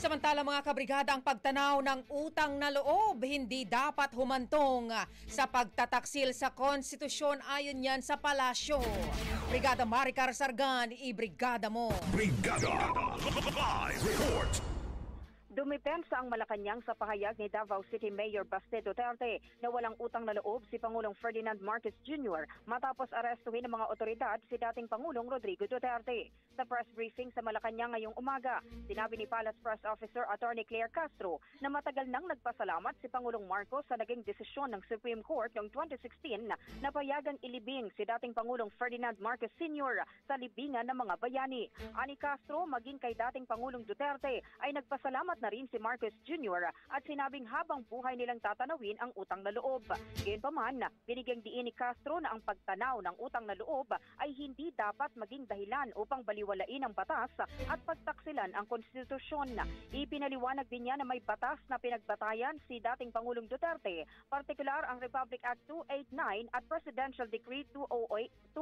Samantala mga kabrigada, ang pagtanaw ng utang na loob hindi dapat humantong sa pagtataksil sa konstitusyon ayon yan sa palasyo. Brigada Maricar Sargan, ibrigada mo. Brigada Live Report. Dumipensa ang Malacanang sa pahayag ni Davao City Mayor Baste Duterte na walang utang na loob si Pangulong Ferdinand Marcos Jr. matapos arestuhin ng mga otoridad si dating Pangulong Rodrigo Duterte. Sa press briefing sa Malacanang ngayong umaga, sinabi ni Palace Press Officer Attorney Claire Castro na matagal nang nagpasalamat si Pangulong Marcos sa naging desisyon ng Supreme Court noong 2016 na payagang ilibing si dating Pangulong Ferdinand Marcos Sr. sa libingan ng mga bayani. Ani Castro, maging kay dating Pangulong Duterte ay nagpasalamat na rin si Marcos Jr. at sinabing habang buhay nilang tatanawin ang utang na loob. Gayunpaman, binigyang diin ni Castro na ang pagtanaw ng utang na loob ay hindi dapat maging dahilan upang baliwalain ang batas at pagtaksilan ang konstitusyon. Ipinaliwanag din niya na may batas na pinagbatayan si dating Pangulong Duterte, partikular ang Republic Act 289 at Presidential Decree 208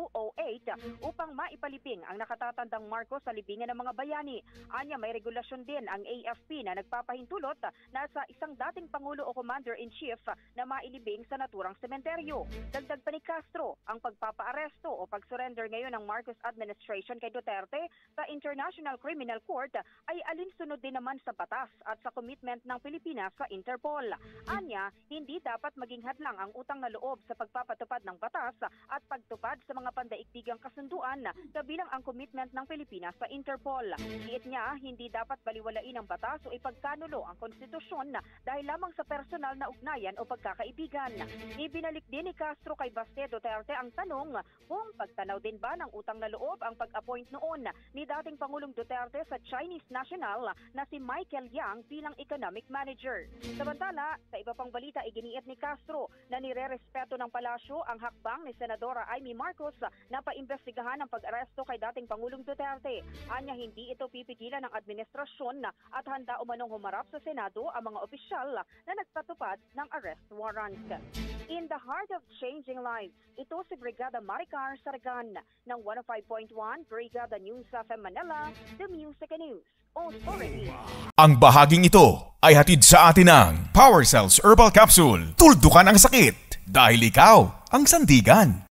upang maipalibing ang nakatatandang Marcos sa libingan ng mga bayani. Anya, may regulasyon din ang AFP na nagpapahintulot na sa isang dating Pangulo o Commander-in-Chief na mailibing sa naturang sementeryo. Dagdag pa ni Castro, ang pagpapaaresto o pag-surrender ngayon ng Marcos administration kay Duterte sa International Criminal Court ay alinsunod din naman sa batas at sa commitment ng Pilipinas sa Interpol. Anya, hindi dapat maging hadlang ang utang na loob sa pagpapatupad ng batas at pagtupad sa mga pandaigdigang kasunduan kabilang ang commitment ng Pilipinas sa Interpol. Giit niya, hindi dapat baliwalain ang batas o ipagkanulo ang konstitusyon dahil lamang sa personal na ugnayan o pagkakaibigan. Ibinalik din ni Castro kay Baste Duterte ang tanong kung pagtanaw din ba ng utang na loob ang pag-appoint noon ni dating Pangulong Duterte sa Chinese national na si Michael Yang bilang economic manager. Samantala, sa iba pang balita, iginiit ni Castro na nirerespeto ng palasyo ang hakbang ni Senadora Amy Marcos na paimbestigahan ang pag-aresto kay dating Pangulong Duterte. Anya, hindi ito pipigilan ng administrasyon at handa umanong humarap sa Senado ang mga opisyal na nagpatupad ng arrest warrant. In the heart of changing lives, ito si Brigada Maricar Sargan ng 105.1 Brigada News FM Manila, The Music and News Authority. Ang bahaging ito ay hatid sa atin ng Power Cells Herbal Capsule. Tuldukan ang sakit dahil ikaw ang sandigan.